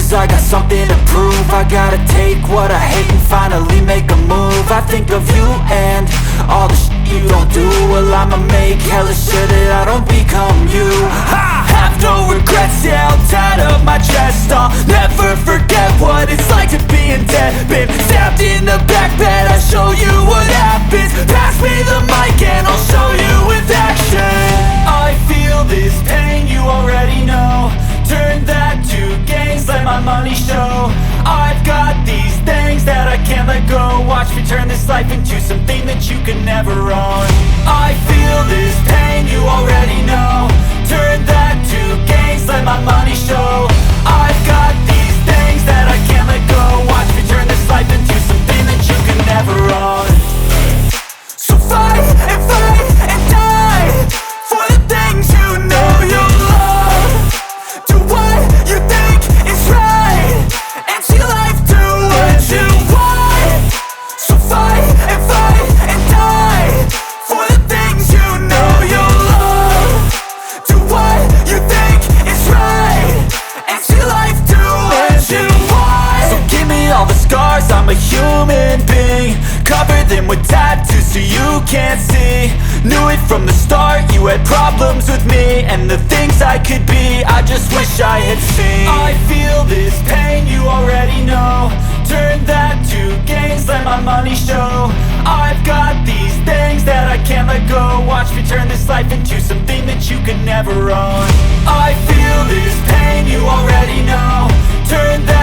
lose, I got something to prove. I gotta take what I hate and finally make a move. I think of you and all the shit you don't do. Well, I'ma make hella sure that I don't become you. I have no regrets, yeah, I'll tie up my chest. I'll never forget what it's like to be in debt. Been stabbed in the back bed, I'll show you what happens. Pass me the mic and I'll show you with action. I feel this pain, you already know. Turn that to gains, let my money show. I've got these things that I can't let go. Watch me turn this life into something that you can never own. I feel this pain, you already know. Turn that to gains, let my money show. I've got these things that I can't let go. Watch me turn this life into something that you can never own. So fight and die for the things you know you love. Do what you think is right and see life do what you want. So fight and die for the things you know you love. Do what you think is right and see life do what you want. So give me all the scars, I'm a human being. Cover them with tattoos so you can't see. Knew it from the start, you had problems with me and the things I could be, I just wish I had seen. I feel this pain, you already know. Turn that to gains, let my money show. I've got these things that I can't let go. Watch me turn this life into something that you can never own. I feel this pain, you already know. Turn that